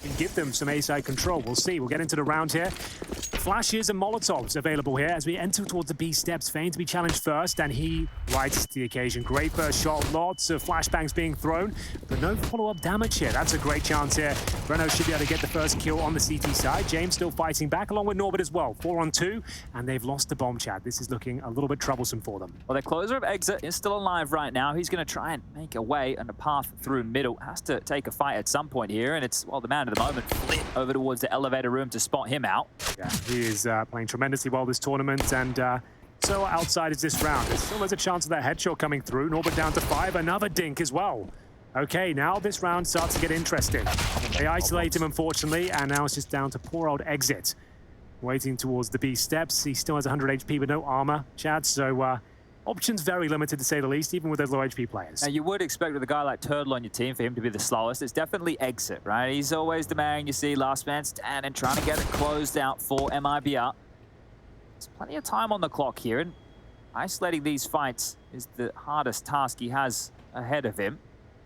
and give them some A-side control. We'll see. We'll get into the round here. Flashes and Molotovs available here as we enter towards the B steps. Fain to be challenged first, and he rises to the occasion. Great first shot. Lots of flashbangs being thrown, but no follow-up damage here. That's a great chance here. Breno should be able to get the first kill on the CT side. Jame still fighting back, along with Norbert as well. 4-on-2, and they've lost the bomb, Chad. This is looking a little bit troublesome for them. Well, their closer of Exit is still alive right now. He's going to try and make a way and a path through middle. Has to take a fight at some point here, and it's, well, the man of the moment, Flit, over towards the elevator room to spot him out. Yeah, he is playing tremendously well this tournament, and so outside is this round. There's still a chance of that headshot coming through. Norbert down to 5, another dink as well. Okay, now this round starts to get interesting. They isolate him, unfortunately, and now it's just down to poor old Exit. Waiting towards the B steps. He still has 100 HP, but no armor, Chad, so options very limited to say the least, even with those low HP players. Now, you would expect with a guy like Turtle on your team for him to be the slowest. It's definitely Exit, right? He's always the man you see, last man stand, and trying to get it closed out for MIBR. There's plenty of time on the clock here, and isolating these fights is the hardest task he has ahead of him.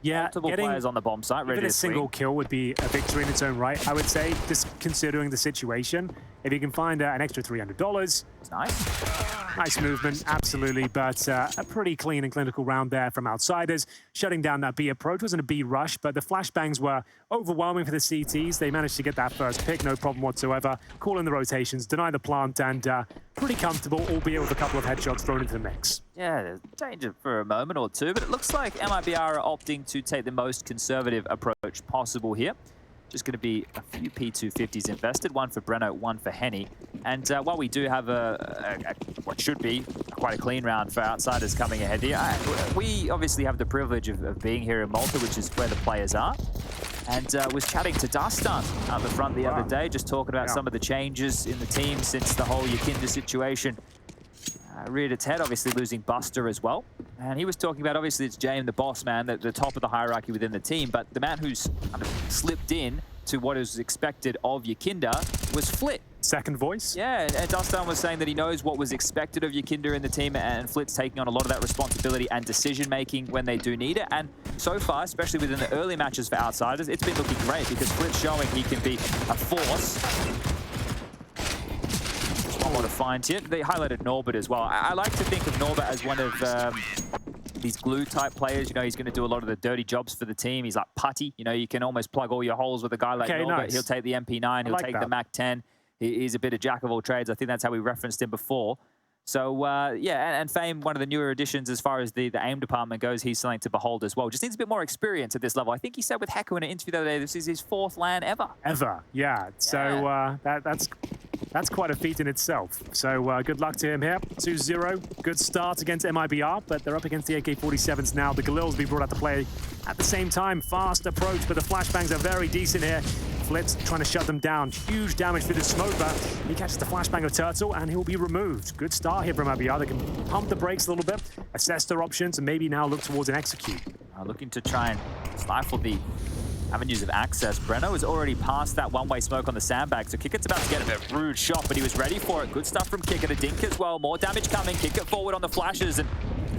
Yeah, multiple players on the bomb site, ready to a single kill would be a victory in its own right, I would say, just considering the situation. If you can find an extra $300, it's nice. Nice movement, absolutely, but a pretty clean and clinical round there from Outsiders. Shutting down that B approach. Wasn't a B rush, but the flashbangs were overwhelming for the CTs. They managed to get that first pick, no problem whatsoever. Call in the rotations, deny the plant, and pretty comfortable, albeit with a couple of headshots thrown into the mix. Yeah, there's danger for a moment or two, but it looks like MIBR are opting to take the most conservative approach possible here. Just going to be a few P250s invested, one for Breno, one for Henny. And while we do have what should be quite a clean round for Outsiders coming ahead here, we obviously have the privilege of being here in Malta, which is where the players are. And was chatting to Dastan out the front the other day, just talking about some of the changes in the team since the whole Yakinda situation reared its head, obviously losing Buster as well. And he was talking about, obviously, it's Jame, the boss man, the top of the hierarchy within the team, but the man who's kind of slipped in to what is expected of Yakinda was Flit. Second voice? Yeah, and Dastan was saying that he knows what was expected of Yakinda in the team, and Flit's taking on a lot of that responsibility and decision-making when they do need it. And so far, especially within the early matches for Outsiders, it's been looking great because Flit's showing he can be a force. A lot of finds here. They highlighted Norbert as well. I like to think of Norbert as one of these glue-type players. You know, he's going to do a lot of the dirty jobs for the team. He's like putty. You know, you can almost plug all your holes with a guy like Norbert. Nice. He'll take the MP9. He'll take the MAC-10. He's a bit of jack of all trades. I think that's how we referenced him before. So, yeah, and Fame, one of the newer additions as far as the aim department goes, he's something to behold as well. Just needs a bit more experience at this level. I think he said with Hecko in an interview the other day, this is his 4th LAN ever. Yeah. So that's quite a feat in itself. So good luck to him here. 2-0, good start against MIBR, but they're up against the AK-47s now. The Galil's be brought out to play at the same time. Fast approach, but the flashbangs are very decent here. Flit's trying to shut them down. Huge damage through the smoke, but he catches the flashbang of Turtle, and he'll be removed. Good start here from MIBR. They can pump the brakes a little bit, assess their options, and maybe now look towards an execute. Looking to try and stifle the avenues of access. Breno is already past that one-way smoke on the sandbag, so Qikert's about to get a bit rude shot, but he was ready for it. Good stuff from Qikert. A dink as well. More damage coming. Qikert forward on the flashes, and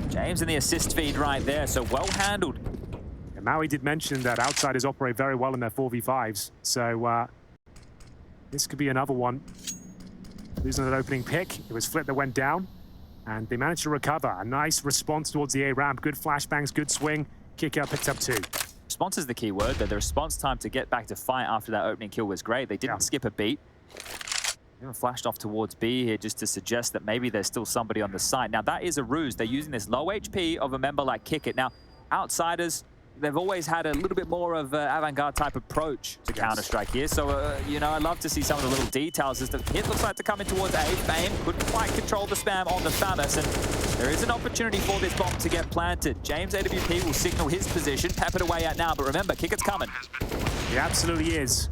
James in the assist feed right there, so well handled. And Maui did mention that Outsiders operate very well in their 4v5s, so this could be another one. Losing that opening pick, it was Flit that went down, and they managed to recover. A nice response towards the A ramp. Good flashbangs, good swing. Qikert picks up 2. Response is the key word, but the response time to get back to fight after that opening kill was great. They didn't skip a beat. Even flashed off towards B here just to suggest that maybe there's still somebody on the side. Now, that is a ruse. They're using this low HP of a member like Qikert. Now, Outsiders, they've always had a little bit more of an avant-garde type approach to Counter-Strike here. So, you know, I love to see some of the little details as the hit looks like to come in towards A. Fame couldn't quite control the spam on the Famas, and there is an opportunity for this bomb to get planted. James AWP will signal his position, pep it away at now, but remember, Qikert's coming. He absolutely is.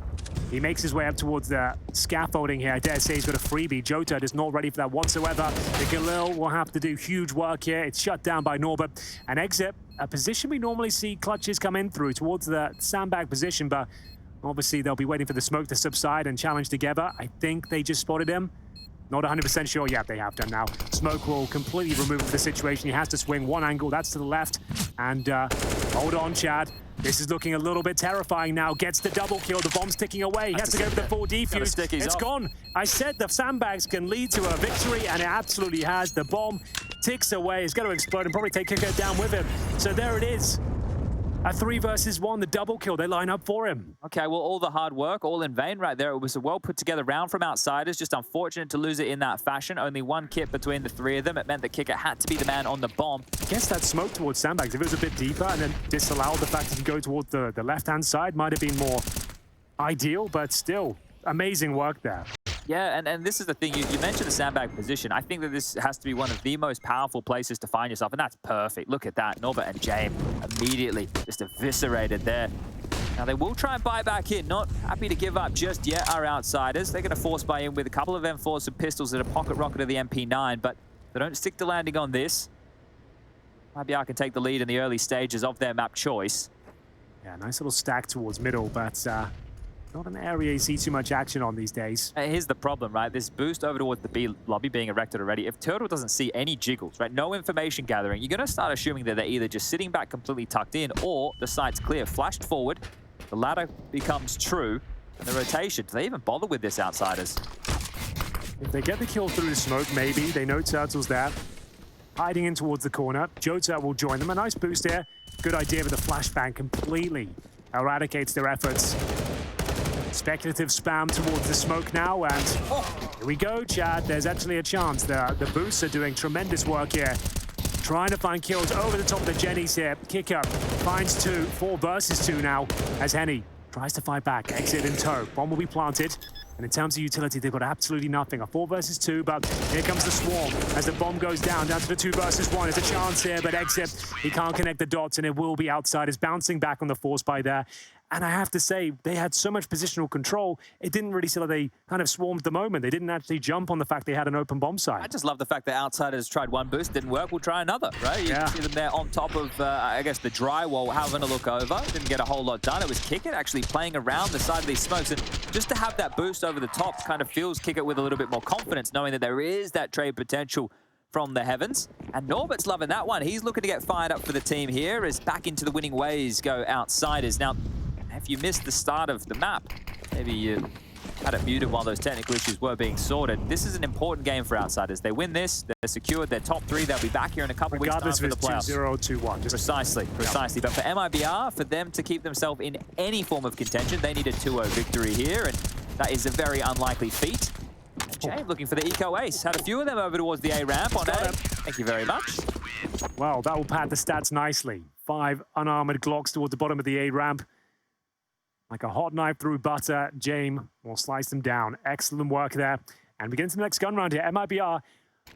He makes his way up towards the scaffolding here. I dare say he's got a freebie. Jota is not ready for that whatsoever. The Galil will have to do huge work here. It's shut down by Norbert. And Exit, a position we normally see clutches come in through towards the sandbag position, but obviously they'll be waiting for the smoke to subside and challenge together. I think they just spotted him. Not 100% sure. Yeah, they have done now. Smoke will completely remove the situation. He has to swing one angle. That's to the left. And hold on, Chad. This is looking a little bit terrifying now. Gets the double kill. The bomb's ticking away. He has to go for the full defuse. It's gone. I said the sandbags can lead to a victory, and it absolutely has. The bomb ticks away. It's going to explode and probably take Qikert down with him. So there it is. A 3 versus 1, the double kill. They line up for him. Okay, well, all the hard work, all in vain right there. It was a well put together round from Outsiders. Just unfortunate to lose it in that fashion. Only one kit between the 3 of them. It meant that Qikert had to be the man on the bomb. I guess that smoke towards sandbags, if it was a bit deeper and then disallowed the fact that you go towards the left-hand side, might have been more ideal, but still, amazing work there. Yeah, and this is the thing. You mentioned the sandbag position. I think that this has to be one of the most powerful places to find yourself, and that's perfect. Look at that. Norbert and Jame immediately just eviscerated there. Now, they will try and buy back in. Not happy to give up just yet, our Outsiders. They're going to force buy in with a couple of M4s and pistols and a pocket rocket of the MP9, but they don't stick to landing on this. MIBR can take the lead in the early stages of their map choice. Yeah, nice little stack towards middle, but not an area you see too much action on these days. Here's the problem, right? This boost over towards the B lobby being erected already. If Turtle doesn't see any jiggles, right? No information gathering, you're going to start assuming that they're either just sitting back completely tucked in or the site's clear. Flashed forward, the latter becomes true, and the rotation. Do they even bother with this, Outsiders? If they get the kill through the smoke, maybe. They know Turtle's there. Hiding in towards the corner. Jota will join them. A nice boost here. Good idea, but the flashbang completely eradicates their efforts. Speculative spam towards the smoke now, and here we go, Chad. There's actually a chance. The boosts are doing tremendous work here. Trying to find kills over the top of the Jennies here. Qikert finds 2, 4 versus 2 now, as Henny tries to fight back. Exit in tow. Bomb will be planted. And in terms of utility, they've got absolutely nothing. A 4 versus 2, but here comes the swarm. As the bomb goes down to the 2 versus 1. There's a chance here, but Exit, he can't connect the dots, and it will be Outsiders bouncing back on the force by there. And I have to say, they had so much positional control, it didn't really seem like they kind of swarmed the moment. They didn't actually jump on the fact they had an open bomb site. I just love the fact that Outsiders tried one boost, didn't work, we'll try another, right? You can see them there on top of, I guess, the drywall, having a look over. Didn't get a whole lot done. It was Qikert actually playing around the side of these smokes. And just to have that boost over the top kind of fills Qikert with a little bit more confidence, knowing that there is that trade potential from the heavens. And Norbert's loving that one. He's looking to get fired up for the team here as back into the winning ways go Outsiders. Now, if you missed the start of the map, maybe you had it muted while those technical issues were being sorted. This is an important game for Outsiders. They win this, they're secured, they're top 3. They'll be back here in a couple weeks time for the playoffs. Regardless if it's 2-0 2-1. Precisely. But for MIBR, for them to keep themselves in any form of contention, they need a 2-0 victory here, and that is a very unlikely feat. Jame looking for the eco ace. Had a few of them over towards the A ramp on A. Thank you very much. Well, that will pad the stats nicely. 5 unarmored Glocks towards the bottom of the A ramp. Like a hot knife through butter, Jame will slice them down. Excellent work there. And we get into the next gun round here. MIBR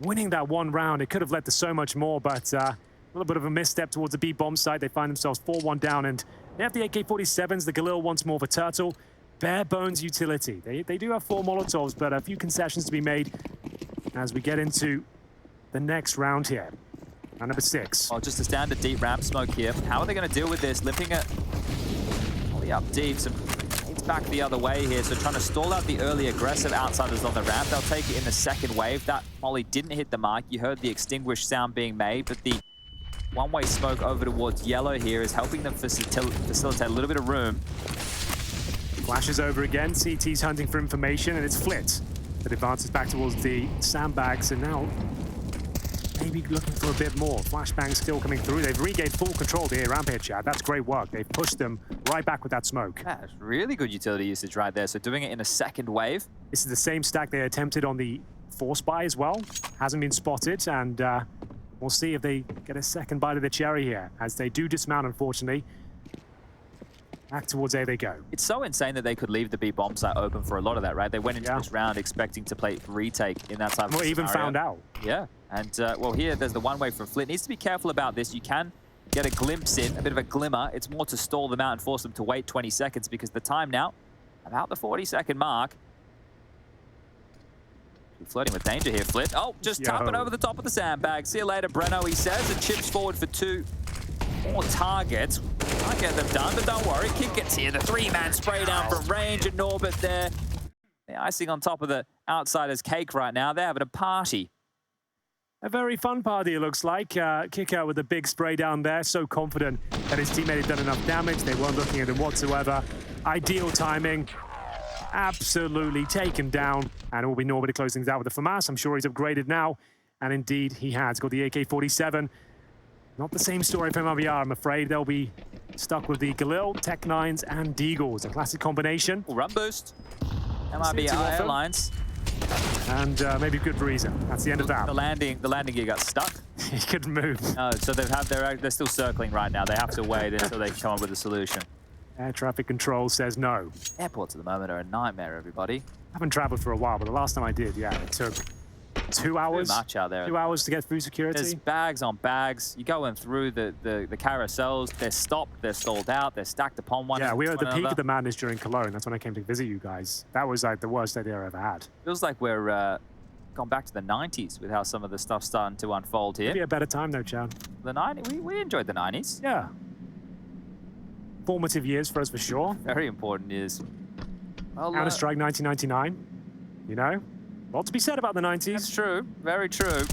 winning that one round. It could have led to so much more, but a little bit of a misstep towards the B bomb site. They find themselves 4-1 down, and they have the AK-47s. The Galil wants more of a Turtle. Bare bones utility. They do have 4 Molotovs, but a few concessions to be made as we get into the next round here. Round number 6. Oh, just a standard deep ramp smoke here. How are they going to deal with this? Limping it up deep, some it's back the other way here, so trying to stall out the early aggressive Outsiders on the ramp. They'll take it in the second wave. That molly didn't hit the mark. You heard the extinguished sound being made, but the one-way smoke over towards yellow here is helping them facilitate a little bit of room. Flashes over again. CT's hunting for information, and it's Flit that advances back towards the sandbags, and now maybe looking for a bit more. Flashbang still coming through. They've regained full control of the ramp here, Chad. That's great work. They've pushed them right back with that smoke. That's really good utility usage right there. So doing it in a second wave. This is the same stack they attempted on the force buy as well. Hasn't been spotted, and we'll see if they get a second bite of the cherry here, as they do dismount, unfortunately. Back towards A they go. It's so insane that they could leave the B bomb site open for a lot of that, right? They went into this round expecting to play retake in that type of scenario. Even found out. Yeah, and well, here there's the one way from Flit. Needs to be careful about this. You can get a glimpse in, a bit of a glimmer. It's more to stall them out and force them to wait 20 seconds because the time now, about the 40-second mark. Flirting with danger here, Flit. Oh, just tapping over the top of the sandbag. See you later, Breno, he says, and chips forward for 2 more targets. Can't get them done, but don't worry. Qikert gets here. The 3-man spray down from range, and Norbert there. The icing on top of the Outsiders cake right now. They're having a party. A very fun party, it looks like. Qikert with a big spray down there, so confident that his teammate had done enough damage. They weren't looking at him whatsoever. Ideal timing. Absolutely taken down. And it will be Norbert closing things out with the FAMAS. I'm sure he's upgraded now. And indeed, he has got the AK-47. Not the same story for MIBR, I'm afraid. They'll be stuck with the Galil, Tech 9s, and Deagles. A classic combination. Run boost. MIBR Airlines. And maybe good reason. That's the end of that. The landing gear got stuck. He couldn't move. So they're still circling right now. They have to wait until they come up with a solution. Air traffic control says no. Airports at the moment are a nightmare, everybody. I haven't traveled for a while, but the last time I did, yeah, it took 2 hours. Too much out there. 2 hours to get through security. There's bags on bags. You're going through the carousels. They're stopped. They're stalled out. They're stacked upon one. Yeah, we were at the peak of the madness during Cologne. That's when I came to visit you guys. That was like the worst idea I ever had. Feels like we're gone back to the 90s with how some of the stuff's starting to unfold here. Maybe a better time though, Chad. The 90s, we enjoyed the 90s. Yeah. Formative years for us for sure. Very important years. Well, Counter-Strike 1999. You know, a lot to be said about the 90s. That's true. Very true.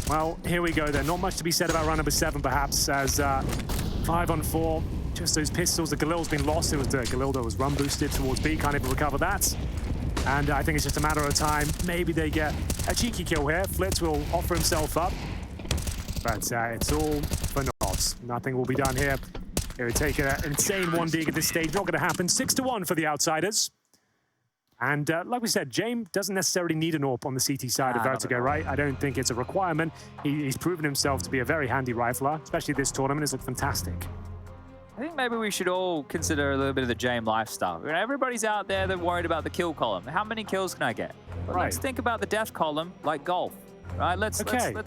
Well, here we go then. Not much to be said about round number 7, perhaps, as 5-on-4. Just those pistols. The Galil's been lost. It was the Galil that was run boosted towards B. Can't even recover that. And I think it's just a matter of time. Maybe they get a cheeky kill here. Flitz will offer himself up. But it's all for naught. Nothing will be done here. It would take an insane 1D at this stage. Not going to happen. 6-1 for the Outsiders. And like we said, Jame doesn't necessarily need an AWP on the CT side of Vertigo, right? I don't think it's a requirement. He's proven himself to be a very handy rifler, especially this tournament. It's looked fantastic. I think maybe we should all consider a little bit of the Jame lifestyle. Everybody's out there that's worried about the kill column. How many kills can I get? But let's think about the death column like golf, right? Let's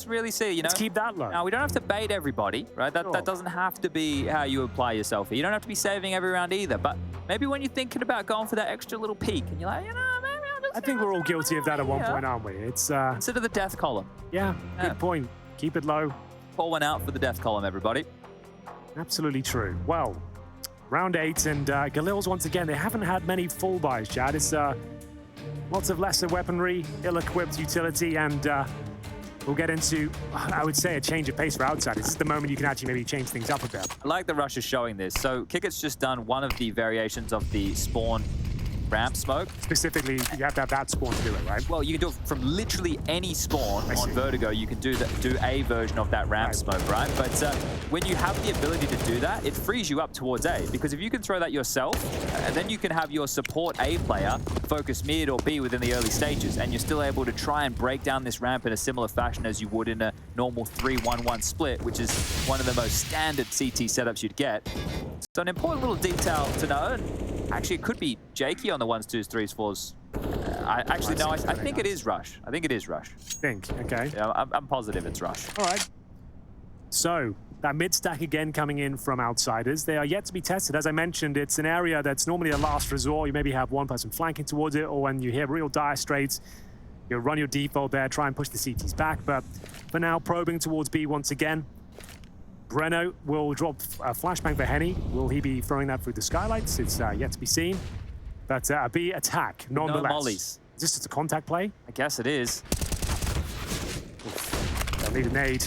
really see, you know. Let's keep that low. Now, we don't have to bait everybody, right? That doesn't have to be how you apply yourself here. You don't have to be saving every round either. But maybe when you're thinking about going for that extra little peak and you're like, you know, maybe I'll just... I think we're all guilty of that at one point, aren't we? It's consider the death column. Yeah, good point. Keep it low. Pour one out for the death column, everybody. Absolutely true. Well, round 8, and Galil's once again, they haven't had many full buys, Chad. It's lots of lesser weaponry, ill-equipped utility, and we'll get into, I would say, a change of pace for Outsiders. This is the moment you can actually maybe change things up a bit. I like the Rush is showing this. So Qikert's just done one of the variations of the spawn ramp smoke. Specifically, you have to have that spawn to do it, right? Well, you can do it from literally any spawn on Vertigo. You can do a version of that ramp smoke, right? But when you have the ability to do that, it frees you up towards A. Because if you can throw that yourself, then you can have your support A player focus mid or B within the early stages, and you're still able to try and break down this ramp in a similar fashion as you would in a normal 3-1-1 split, which is one of the most standard CT setups you'd get. So an important little detail to know. Actually, it could be Jakey on the 1s, 2s, 3s, 4s. I think it is Rush. I think it is Rush. Okay. Yeah, I'm positive it's Rush. All right. So, that mid-stack again coming in from Outsiders. They are yet to be tested. As I mentioned, it's an area that's normally a last resort. You maybe have one person flanking towards it, or when you hear real dire straits, you'll run your default there, try and push the CTs back. But for now, probing towards B once again. Breno will drop a flashbang for Henny. Will he be throwing that through the skylights? It's yet to be seen. But a B attack, nonetheless. No mollies. Is this just a contact play? I guess it is. They'll need a nade.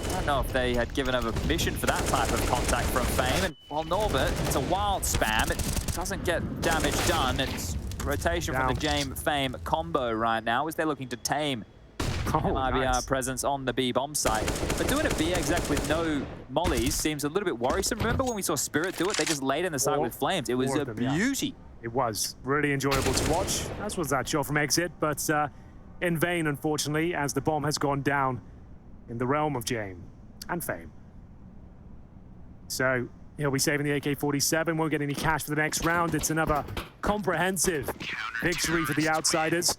I don't know if they had given over permission for that type of contact from Fame. And while Norbert, it's a wild spam. It doesn't get damage done. It's rotation from the Jame Fame combo right now as they're looking to tame MIBR presence on the B bomb site. But doing a B exec with no mollies seems a little bit worrisome. Remember when we saw Spirit do it? They just laid in the side with flames. It was a beauty. It was really enjoyable to watch, as was that shot from exit, but in vain, unfortunately, as the bomb has gone down in the realm of Jame and Fame. So he'll be saving the AK-47, won't get any cash for the next round. It's another comprehensive victory for the Outsiders.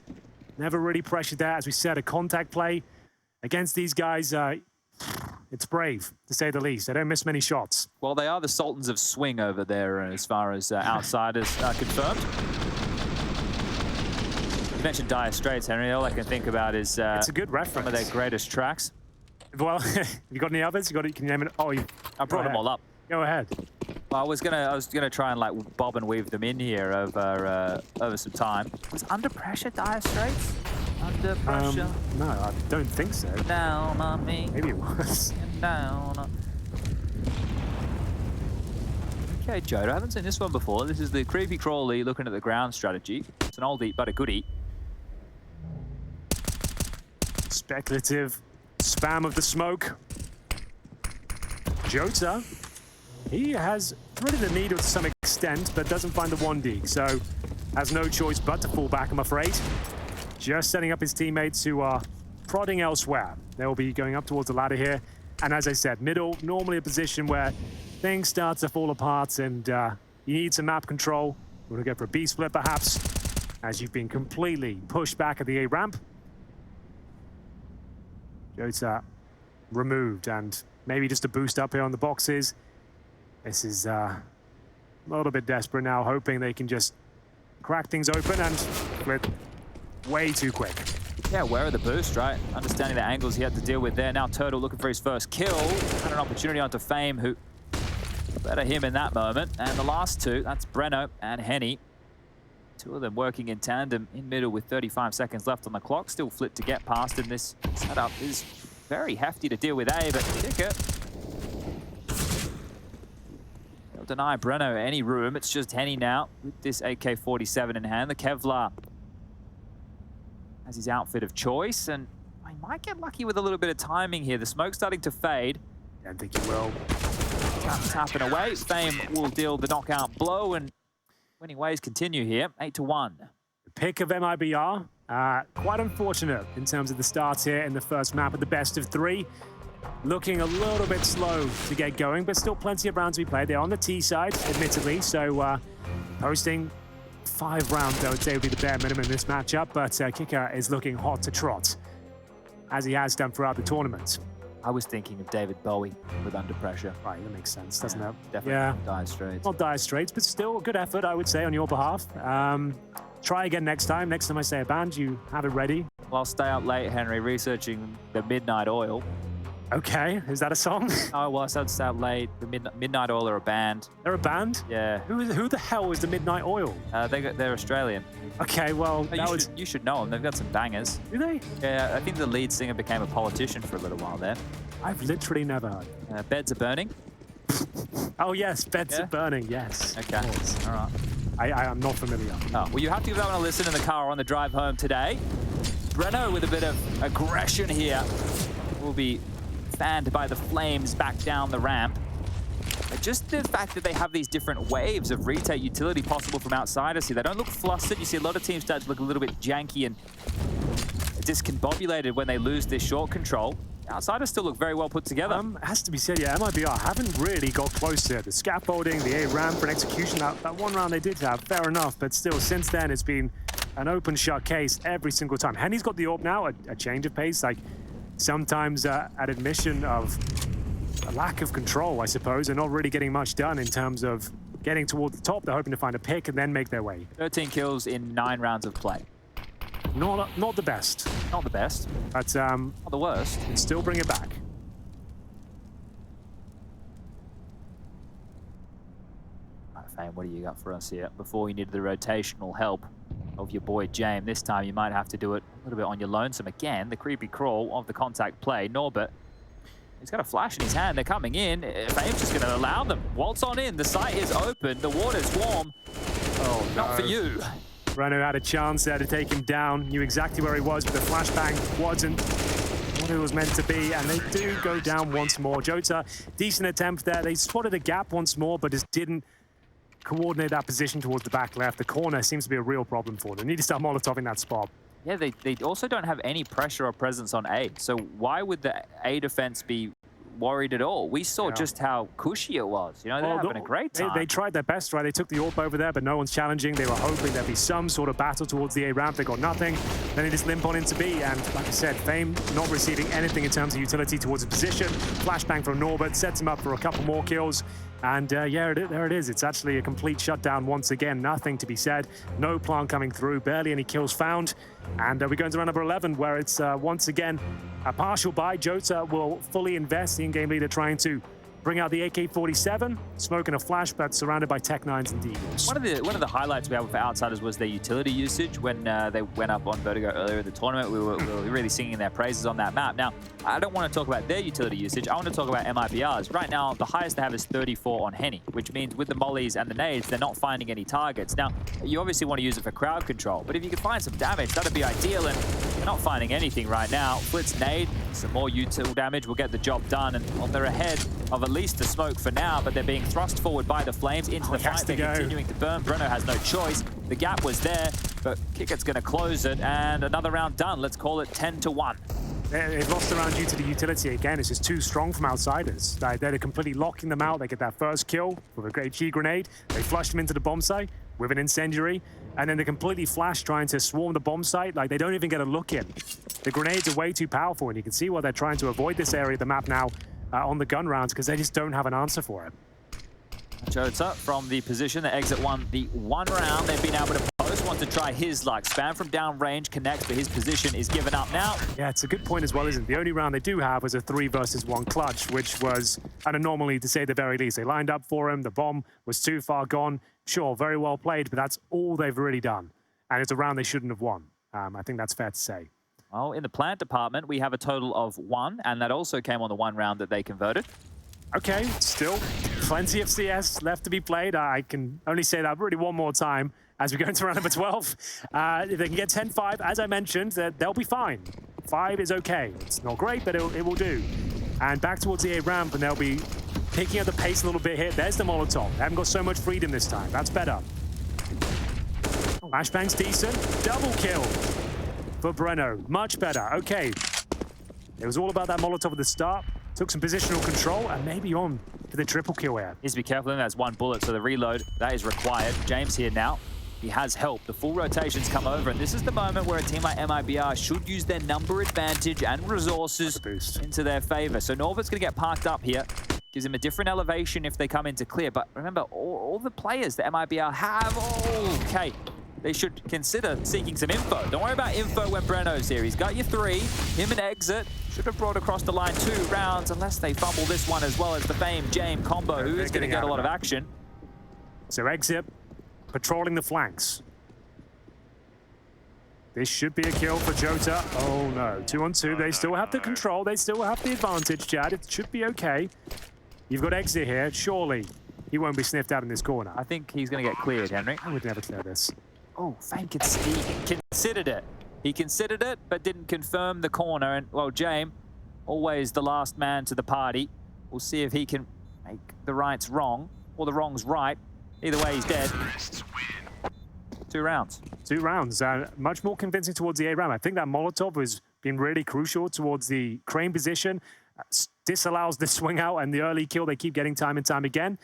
Never really pressured that, as we said, a contact play against these guys. It's brave, to say the least. They don't miss many shots. Well, they are the Sultans of Swing over there as far as Outsiders are confirmed. You mentioned Dire Straits, Henry. All I can think about is it's a good reference. Some of their greatest tracks. Well, you got any others? Can you name it? Oh, I brought them all up. Go ahead. I was gonna try and like bob and weave them in here over some time. Was under pressure dire straits? Under pressure. No, I don't think so. Down on me. Maybe it was. Down on... Okay, Jodo, I haven't seen this one before. This is the creepy crawly looking at the ground strategy. It's an oldie but a goodie. Speculative spam of the smoke. Jota, he has threaded the needle to some extent, but doesn't find the 1D, so has no choice but to fall back, I'm afraid. Just setting up his teammates who are prodding elsewhere. They'll be going up towards the ladder here. And as I said, middle, normally a position where things start to fall apart and you need some map control. You want to go for a B split, perhaps, as you've been completely pushed back at the A ramp. Jota removed, and maybe just a boost up here on the boxes. This is a little bit desperate now, hoping they can just crack things open and split way too quick. Yeah, where are the boosts, right? Understanding the angles he had to deal with there. Now Turtle looking for his first kill. Had an opportunity onto Fame, who better him in that moment. And the last two, that's Breno and Henny. Two of them working in tandem in middle with 35 seconds left on the clock. Still flit to get past, and this setup is very hefty to deal with A, but Qikert will deny Breno any room. It's just Henny now with this AK-47 in hand. The Kevlar has his outfit of choice, and I might get lucky with a little bit of timing here. The smoke's starting to fade. Don't think you will. Tapping away. Fame will deal the knockout blow, and winning ways continue here. 8-1. The pick of MIBR. Quite unfortunate in terms of the start here in the first map of the best of 3. Looking a little bit slow to get going, but still plenty of rounds to be played. They're on the T side, admittedly, so posting 5 rounds, I would say, would be the bare minimum in this matchup, but Qikert is looking hot to trot, as he has done throughout the tournament. I was thinking of David Bowie with Under Pressure. Right, that makes sense, doesn't it? Definitely. Yeah. Dire Straits. Not dire straits, but still a good effort, I would say, on your behalf. Try again next time. Next time I say a band, you have it ready. Well, I'll stay up late, Henry, researching the Midnight Oil. Okay, is that a song? Oh, well, I said stay up late. The Midnight Oil are a band. They're a band? Yeah. Who the hell is the Midnight Oil? They're Australian. Okay, well, You should know them. They've got some bangers. Do they? Yeah, I think the lead singer became a politician for a little while there. I've literally never heard. Beds Are Burning. Oh, yes, Beds Are Burning, yes. Okay, all right. I am not familiar. Oh, well, you have to give that one a listen in the car on the drive home today. Breno with a bit of aggression here will be fanned by the flames back down the ramp. But just the fact that they have these different waves of retake utility possible from outsiders here. They don't look flustered. You see a lot of teams start to look a little bit janky and discombobulated when they lose this short control. Outsiders still look very well put together. Has to be said, yeah, MIBR haven't really got close to it. The scaffolding, the A ramp for an execution, that one round they did have, fair enough. But still, since then, it's been an open shut case every single time. Henny's got the AWP now, a change of pace, like sometimes an admission of a lack of control, I suppose, and not really getting much done in terms of getting towards the top. They're hoping to find a pick and then make their way. 13 kills in 9 rounds of play. Not the best. Not the best. But not the worst. Can still bring it back. Right, Fame, what do you got for us here? Before you needed the rotational help of your boy Jame. This time you might have to do it a little bit on your lonesome again. The creepy crawl of the contact play. Norbert, he's got a flash in his hand. They're coming in. Fame's just going to allow them. Waltz on in. The site is open. The water's warm. Oh, no. Not for you. Breno had a chance there to take him down. Knew exactly where he was, but the flashbang wasn't what it was meant to be, and they do go down once more. Jota, decent attempt there. They spotted a gap once more, but just didn't coordinate that position towards the back left. The corner seems to be a real problem for them. They need to start Molotoving that spot. Yeah, they also don't have any pressure or presence on A. So why would the A defense be worried at all? We saw just how cushy it was. You know, they're having a great time. They tried their best, right? They took the AWP over there, but no one's challenging. They were hoping there'd be some sort of battle towards the A ramp. They got nothing. Then they just limp on into B, and like I said, Fame not receiving anything in terms of utility towards a position. Flashbang from Norbert sets him up for a couple more kills. And yeah, there it is. It's actually a complete shutdown once again. Nothing to be said. No plan coming through. Barely any kills found. And we go into round number 11, where it's once again a partial buy. Jota will fully invest. The in-game leader trying to bring out the AK-47, smoking a flash, but surrounded by Tech 9s and Deagles. One of the highlights we have for Outsiders was their utility usage. When they went up on Vertigo earlier in the tournament, we were really singing their praises on that map. Now, I don't want to talk about their utility usage. I want to talk about MIBR's. Right now, the highest they have is 34 on Henny, which means with the mollies and the nades, they're not finding any targets. Now, you obviously want to use it for crowd control, but if you could find some damage, that'd be ideal, and they're not finding anything right now. Blitz nade, some more util damage will get the job done, and they're ahead of at least the smoke for now, but they're being thrust forward by the flames into the fight. They're continuing to burn. Breno has no choice. The gap was there, but Qikert's going to close it, and another round done. Let's call it 10-1. They've lost the round due to the utility again. It's just too strong from Outsiders. They're completely locking them out. They get that first kill with a great G grenade. They flush them into the bomb site with an incendiary, and then they're completely flash trying to swarm the bomb site. Like, they don't even get a look in. The grenades are way too powerful, and you can see why they're trying to avoid this area of the map now on the gun rounds, because they just don't have an answer for it. Jota from the position that exit won the one round. They've been able to post, wants to try his luck. Spam from downrange connects, but his position is given up now. Yeah, it's a good point as well, isn't it? The only round they do have was a 3 versus 1 clutch, which was an anomaly to say the very least. They lined up for him, the bomb was too far gone. Sure, very well played, but that's all they've really done. And it's a round they shouldn't have won. I think that's fair to say. Well, in the plant department, we have a total of 1, and that also came on the one round that they converted. Okay, still plenty of CS left to be played. I can only say that really one more time as we go into round number 12. If they can get 10-5, as I mentioned, they'll be fine. 5 is okay. It's not great, but it will do. And back towards the A ramp, and they'll be picking up the pace a little bit here. There's the Molotov. They haven't got so much freedom this time. That's better. Flashbang's decent. Double kill for Breno. Much better. Okay. It was all about that Molotov at the start. Took some positional control, and maybe on for the triple kill here. Needs to be careful, that's 1 bullet, so the reload, that is required. James here now. He has help. The full rotations come over, and this is the moment where a team like MIBR should use their number advantage and resources into their favor. So Norbert's going to get parked up here. Gives him a different elevation if they come into clear. But remember, all the players that MIBR have, okay, they should consider seeking some info. Don't worry about info when Breno's here. He's got your 3. Him and Exit should have brought across the line 2 rounds, unless they fumble this one as well as the famed Jame combo, who is going to get a lot of action. So Exit patrolling the flanks. This should be a kill for Jota. Oh no, 2 on 2. They still have the control. They still have the advantage, Chad. It should be okay. You've got Exit here. Surely he won't be sniffed out in this corner. I think he's going to get cleared, Henry. I would never clear this. Oh, he considered it. He considered it, but didn't confirm the corner. And, well, Jame, always the last man to the party. We'll see if he can make the rights wrong, or the wrongs right. Either way, he's dead. 2 rounds. 2 rounds. Much more convincing towards the A ramp. I think that Molotov has been really crucial towards the crane position. Disallows the swing out and the early kill they keep getting time and time again.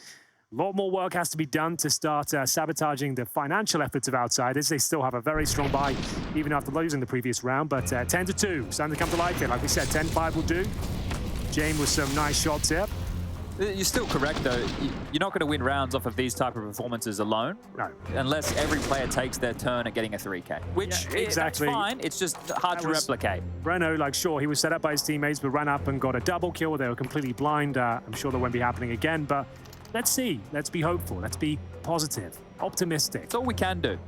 A lot more work has to be done to start sabotaging the financial efforts of Outsiders. They still have a very strong buy, even after losing the previous round. But 10-2, starting to come to life here. Like we said, 10-5 will do. Jame with some nice shots here. You're still correct, though. You're not going to win rounds off of these type of performances alone. No. Unless every player takes their turn at getting a 3K. Which, yeah, exactly. That's fine. It's just hard to replicate. Breno, like, sure, he was set up by his teammates, but ran up and got a double kill. They were completely blind. I'm sure that won't be happening again, but let's see. Let's be hopeful. Let's be positive, optimistic. That's all we can do.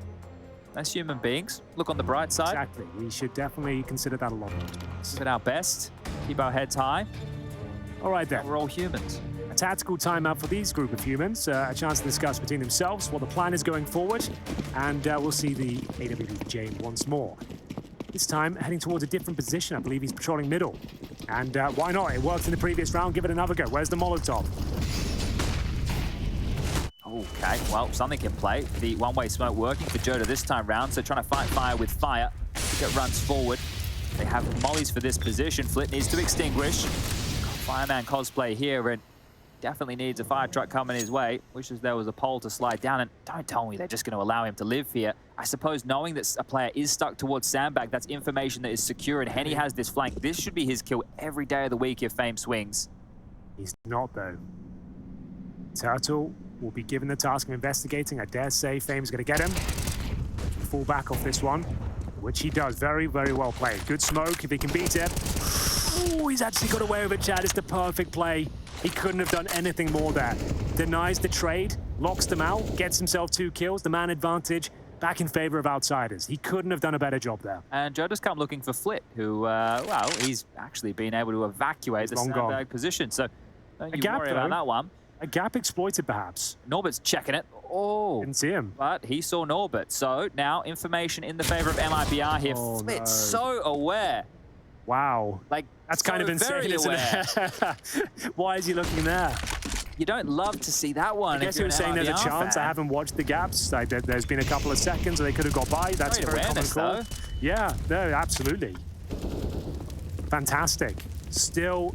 As human beings, look on the bright side. Exactly. We should definitely consider that a lot more. Give it our best. Keep our heads high. All right, then. We're all humans. A tactical timeout for these group of humans, a chance to discuss between themselves what the plan is going forward, and we'll see the AWP Jame once more. This time, heading towards a different position. I believe he's patrolling middle. And why not? It worked in the previous round. Give it another go. Where's the Molotov? Okay, well, something can play. The one-way smoke working for Jota this time round, so trying to fight fire with fire. It runs forward. They have mollies for this position. Flit needs to extinguish. Fireman cosplay here, and definitely needs a fire truck coming his way. Wishes there was a pole to slide down, and don't tell me they're just going to allow him to live here. I suppose knowing that a player is stuck towards sandbag, that's information that is secure, and Henny has this flank. This should be his kill every day of the week if Fame swings. He's not, though. Turtle will be given the task of investigating. I dare say Fame's going to get him. Fall back off this one, which he does. Very, very well played. Good smoke if he can beat it. Oh, he's actually got away with it, Chad. It's the perfect play. He couldn't have done anything more there. Denies the trade, locks them out, gets himself 2 kills, the man advantage, back in favor of outsiders. He couldn't have done a better job there. And Joe does come looking for Flit, who, well, he's actually been able to evacuate the sandbag position. So don't you worry about that one. A gap exploited, perhaps. Norbert's checking it. Oh. Didn't see him. But he saw Norbert. So now information in the favor of MIBR here. Oh, Flit's no. so aware. Wow. Like, that's kind of insane, isn't it? Why is he looking there? You don't love to see that one. I guess he was saying there's a chance. I haven't watched the gaps. Like, there's been a couple of seconds where they could have got by. That's a very common call. Though. Yeah, no, absolutely. Fantastic. Still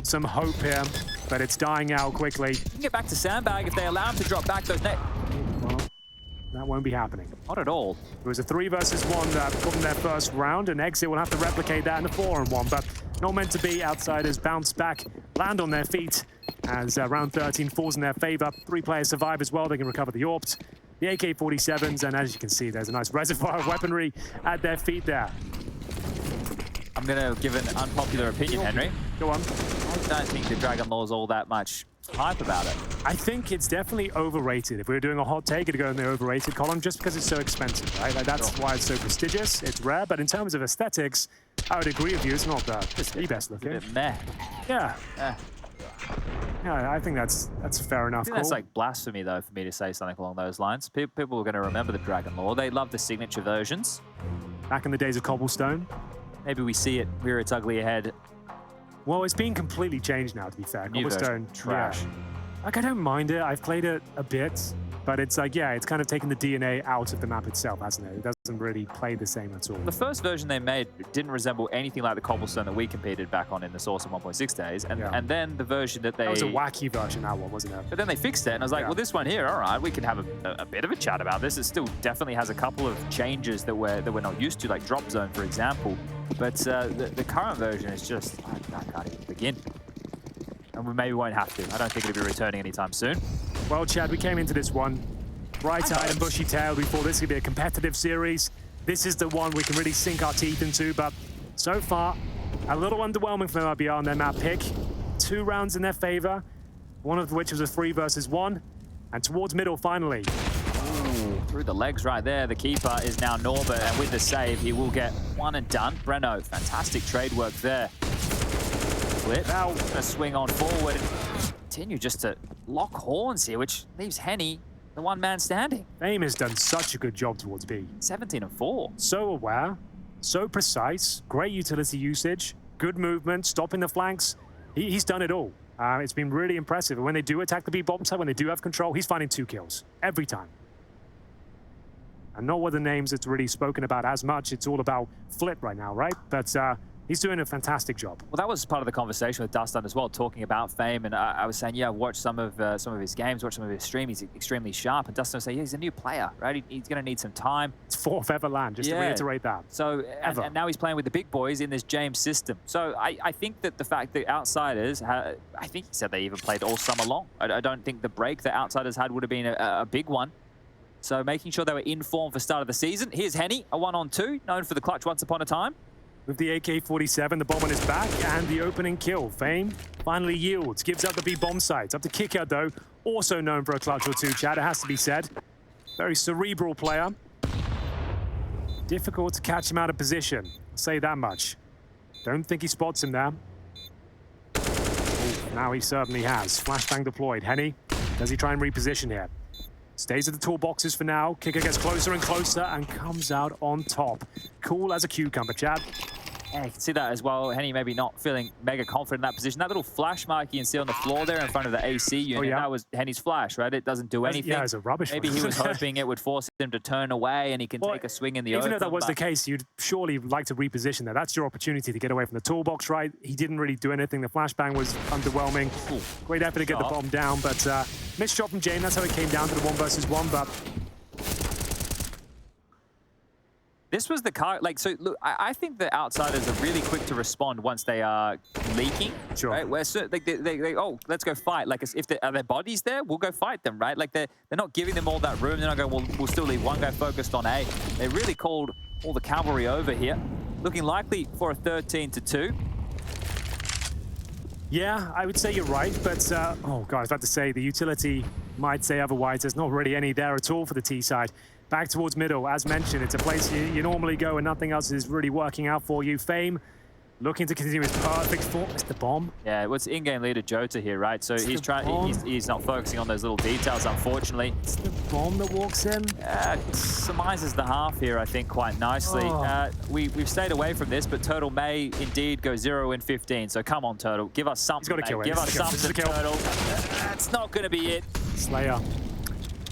some hope here, but it's dying out quickly. You can get back to sandbag if they allow him to drop back those net. Well, that won't be happening. Not at all. It was a 3 versus 1 that got them their first round, and Exit will have to replicate that in a 4-on-1, but not meant to be. Outsiders bounce back, land on their feet, as round 13 falls in their favor. 3 players survive as well. They can recover the AWPs, the AK-47s, and as you can see, there's a nice reservoir of weaponry at their feet there. I'm going to give an unpopular opinion, Henry. Go on. I don't think the Dragon Law's all that much hype about it. I think it's definitely overrated. If we were doing a hot take, it'd go in the overrated column just because it's so expensive, right? Like, that's why it's so prestigious. It's rare, but in terms of aesthetics, I would agree with you. It's not the best looking. It's a bit meh. Yeah. Yeah, I think that's fair enough. I think that's like blasphemy, though, for me to say something along those lines. People are going to remember the Dragon Law. They love the signature versions. Back in the days of Cobblestone. Maybe we see it rear its ugly head. Well, it's been completely changed now, to be fair. New Cobblestone, trash. Yeah. Like, I don't mind it. I've played it a bit, but it's like, yeah, it's kind of taken the DNA out of the map itself, hasn't it? It doesn't really play the same at all. The first version they made didn't resemble anything like the Cobblestone that we competed back on in the Source of 1.6 days. And then the version that they... That was a wacky version, that one, wasn't it? But then they fixed it, and I was like, well, this one here, all right, we can have a bit of a chat about this. It still definitely has a couple of changes that we're not used to, like Drop Zone, for example. But the current version is just... I can't even begin. And we maybe won't have to. I don't think it'll be returning anytime soon. Well, Chad, we came into this one bright-eyed and bushy-tailed. We thought this could be a competitive series. This is the one we can really sink our teeth into, but so far, a little underwhelming from MIBR on their map pick. 2 rounds in their favor, one of which was a 3 versus 1, and towards middle, finally. Ooh, through the legs right there. The keeper is now Norbert, and with the save, he will get 1 and done. Breno, fantastic trade work there. Flip, now gonna swing on forward and continue just to lock horns here, which leaves Henny the 1-man standing. Fame has done such a good job towards B. 17 and 4. So aware, so precise, great utility usage, good movement, stopping the flanks. He's done it all. It's been really impressive. And when they do attack the B bottom side, when they do have control, he's finding 2 kills every time. And not one of the names that's really spoken about as much. It's all about Flip right now, right? But he's doing a fantastic job. Well, that was part of the conversation with Dustin as well, talking about Fame. And I was saying, yeah, I've watched some of his games, watched some of his stream. He's extremely sharp. And Dustin was saying, yeah, he's a new player, right? He's going to need some time. It's 4th ever land, just to reiterate that. So, and now he's playing with the big boys in this Jame system. So I think that the fact that Outsiders, I think he said they even played all summer long. I don't think the break that Outsiders had would have been a big one. So making sure they were in form for start of the season. Here's Henny, a 1-on-2, known for the clutch once upon a time. With the AK-47, the bomb on his back, and the opening kill. Fame finally yields, gives up the B bomb sites. Up to Qikert, though, also known for a clutch or 2, Chad, it has to be said. Very cerebral player. Difficult to catch him out of position, I'll say that much. Don't think he spots him there. Ooh, now he certainly has. Flashbang deployed. Henny, does he try and reposition here? Stays at the toolboxes for now. Qikert gets closer and closer and comes out on top. Cool as a cucumber, Chad. Yeah, you can see that as well. Henny maybe not feeling mega confident in that position. That little flash mark you can see on the floor there in front of the AC unit, that was Henny's flash, right? It doesn't do anything. Yeah, it's a rubbish Maybe he was hoping it would force him to turn away and he can take a swing in the open. Even though that was the case, you'd surely like to reposition there. That's your opportunity to get away from the toolbox, right? He didn't really do anything. The flashbang was underwhelming. Ooh, great effort to get the bomb down, but missed shot from Jame. That's how it came down to the 1 versus 1, but... This was the car, like, so look, I think the Outsiders are really quick to respond once they are leaking. Sure. Right? Where they oh, let's go fight. Like, if are their bodies there, we'll go fight them, right? Like, they're not giving them all that room. They're not going, well, we'll still leave one guy focused on A. They really called all the cavalry over here. Looking likely for a 13-2. Yeah, I would say you're right, but oh god, I was about to say the utility might say otherwise. There's not really any there at all for the T side. Back towards middle, as mentioned, it's a place you normally go and nothing else is really working out for you. Fame looking to continue his perfect form. It's the bomb. Yeah, it was in-game leader Jota here, right? So he's trying. He's not focusing on those little details, unfortunately. It's the bomb that walks in. Surmises the half here, I think, quite nicely. Oh. We've stayed away from this, but Turtle may indeed go 0 in 15. So come on, Turtle, give us something. He's got to kill it. Give us something, kill. Turtle. That's not going to be it. Slayer.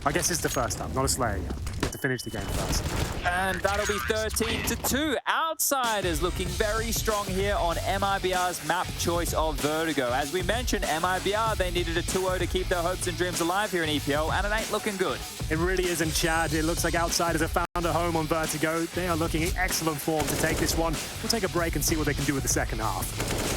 I guess it's the first time, not a Slayer yet. You have to finish the game first. And that'll be 13-2. Outsiders looking very strong here on MIBR's map choice of Vertigo. As we mentioned, MIBR, they needed a 2-0 to keep their hopes and dreams alive here in EPO, and it ain't looking good. It really isn't, Chad. It looks like Outsiders have found a home on Vertigo. They are looking in excellent form to take this one. We'll take a break and see what they can do with the second half.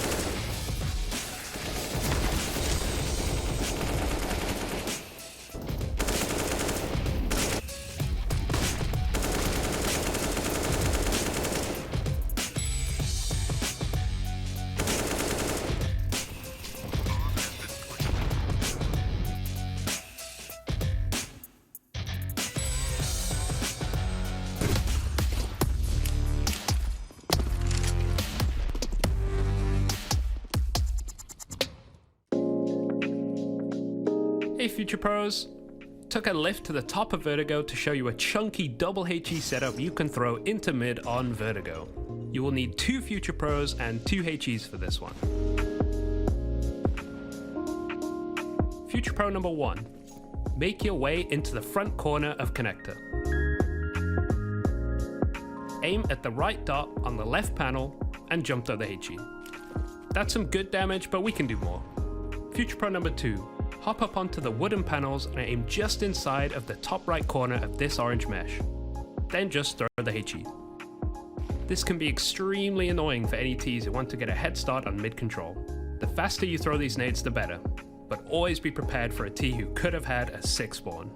Hey Future Pros! Took a lift to the top of Vertigo to show you a chunky double HE setup you can throw into mid on Vertigo. You will need 2 Future Pros and 2 HEs for this one. Future Pro number 1. Make your way into the front corner of Connector. Aim at the right dot on the left panel and jump to the HE. That's some good damage, but we can do more. Future Pro number 2. Hop up onto the wooden panels and aim just inside of the top right corner of this orange mesh. Then just throw the HE. This can be extremely annoying for any Ts who want to get a head start on mid control. The faster you throw these nades, the better, but always be prepared for a T who could have had a 6 spawn.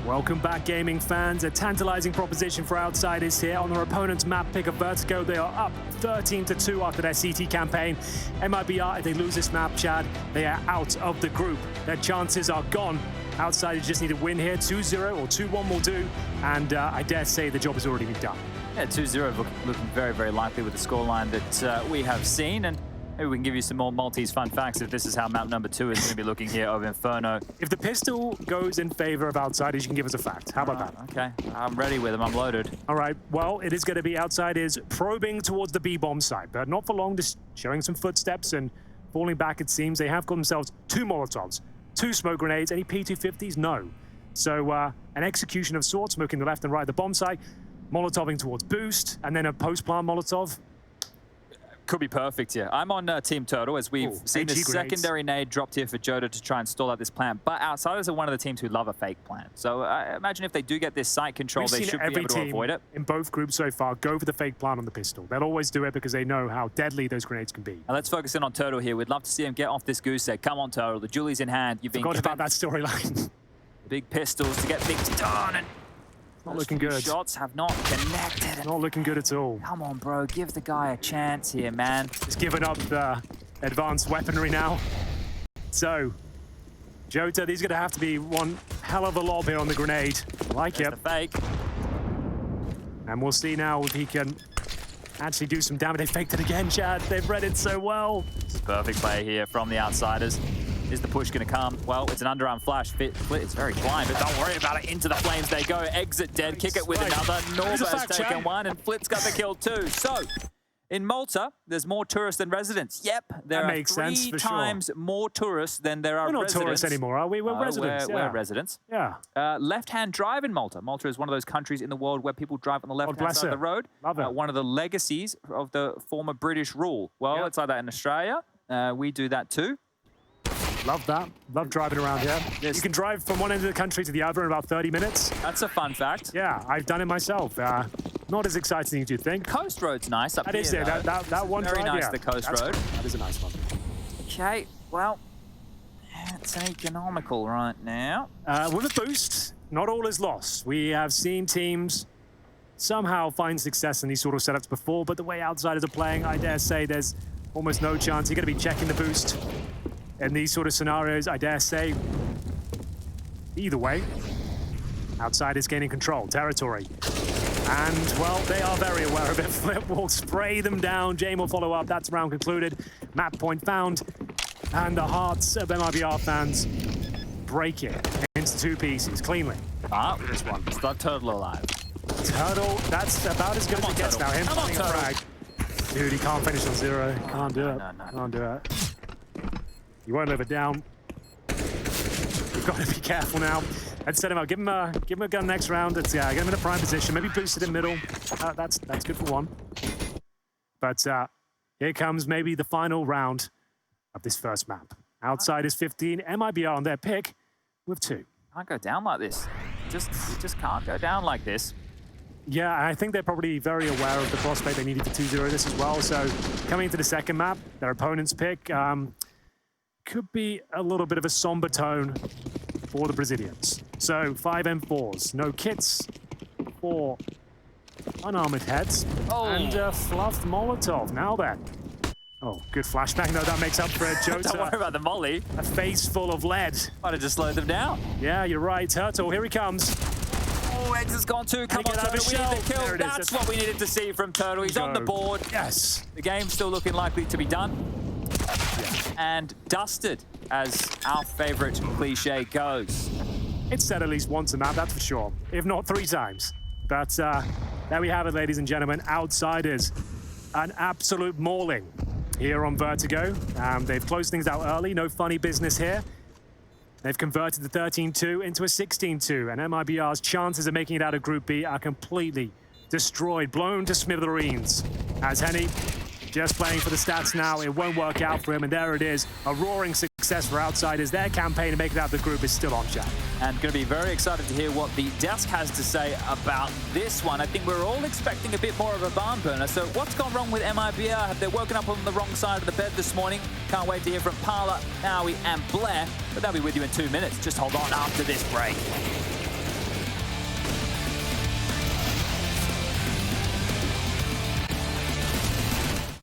Welcome back, gaming fans. A tantalizing proposition for Outsiders here on their opponent's map pick of Vertigo. They are up 13-2 after their CT campaign. MIBR, if they lose this map, Chad, they are out of the group. Their chances are gone. Outsiders just need a win here. 2-0 or 2-1 will do. And I dare say the job has already been done. Yeah, 2-0 looking very, very likely with the scoreline that we have seen. And maybe we can give you some more Maltese fun facts if this is how map number 2 is going to be looking here of Inferno. If the pistol goes in favor of Outsiders, you can give us a fact. How about that? Okay, I'm ready with them. I'm loaded. All right, well, it is going to be Outsiders probing towards the B-bomb site, but not for long, just showing some footsteps and falling back, it seems. They have got themselves 2 Molotovs, 2 smoke grenades, any P250s? No. So an execution of sorts, smoking the left and right of the bomb site. Molotoving towards boost, and then a post-plant Molotov. Could be perfect here. I'm on Team Turtle, as we've seen the secondary nade dropped here for Jota to try and stall out this plant. But Outsiders are one of the teams who love a fake plant. So I imagine if they do get this site control, they should be able to avoid it. In both groups so far, go for the fake plant on the pistol. They'll always do it because they know how deadly those grenades can be. Now let's focus in on Turtle here. We'd love to see him get off this goose egg. Come on, Turtle. The Julie's in hand. You've been forgot about that storyline. Big pistols to get things done. And not looking good. Shots have not connected. Not looking good at all. Come on, bro. Give the guy a chance here, man. He's given up the advanced weaponry now. So, Jota, these are going to have to be one hell of a lob here on the grenade. I like it. The fake. And we'll see now if he can actually do some damage. They faked it again, Chad. They've read it so well. Perfect play here from the Outsiders. Is the push going to come? Well, it's an underarm flash. It's very blind, but don't worry about it. Into the flames they go. Exit dead. Qikert with another. Norber's taken one, and Flit's got the kill too. So, in Malta, there's more tourists than residents. Yep, there are 3 times more tourists than there are residents. We're not tourists anymore, are we? We're residents. We're residents. Yeah. Left-hand drive in Malta. Malta is one of those countries in the world where people drive on the left-hand side of the road. Love it. One of the legacies of the former British rule. Well, it's like that in Australia. We do that too. Love that. Love driving around here. Yes. You can drive from one end of the country to the other in about 30 minutes. That's a fun fact. Yeah, I've done it myself. Not as exciting as you think. Coast road's nice up here. That is it. That one very drive, nice, the coast road. That is a nice one. Okay, well, it's economical right now. With a boost, not all is lost. We have seen teams somehow find success in these sort of setups before, but the way Outsiders are playing, I dare say there's almost no chance. You're going to be checking the boost. In these sort of scenarios, I dare say, either way, Outsiders gaining control, territory. And, well, they are very aware of it. Flip will spray them down. Jame will follow up. That's round concluded. Map point found. And the hearts of MIBR fans break it into 2 pieces cleanly. This one. It's not Turtle alive. Turtle, that's about as good as it gets now. Him finding a frag. Dude, he can't finish on 0. Can't do it. Can't do it. You won't live it down. We've got to be careful now. Let's set him up. Give him a gun next round. Let's get him in a prime position. Maybe boost it in middle. That's good for 1. But here comes maybe the final round of this first map. Outsiders 15, MIBR on their pick with 2. Can't go down like this. You just can't go down like this. Yeah, I think they're probably very aware of the prospect they needed to 2-0 this as well. So coming into the second map, their opponent's pick could be a little bit of a somber tone for the Brazilians. So 5 M4s, no kits, 4 unarmored heads, and a fluffed Molotov. Now then. Oh, good flashbang. No, that makes up for it. Jota. Don't worry about the molly. A face full of lead. Might have just slowed them down. Yeah, you're right. Turtle, here he comes. Oh, Eggs has gone too. Come on, Turtle. We need the kill. That's what we needed to see from Turtle. He's on the board. Yes. The game's still looking likely to be done. And dusted, as our favorite cliche goes. It's said at least once a map, that's for sure. If not 3 times. But there we have it, ladies and gentlemen. Outsiders. An absolute mauling here on Vertigo. They've closed things out early. No funny business here. They've converted the 13-2 into a 16-2. And MIBR's chances of making it out of Group B are completely destroyed, blown to smithereens. As Henny just playing for the stats now, it won't work out for him, and there it is. A roaring success for Outsiders. Their campaign to make it out of the group is still on track. And going to be very excited to hear what the desk has to say about this one. I think we're all expecting a bit more of a barn burner. So what's gone wrong with MIBR? Have they woken up on the wrong side of the bed this morning? Can't wait to hear from Parla, Howie, and Blair. But they'll be with you in 2 minutes. Just hold on after this break.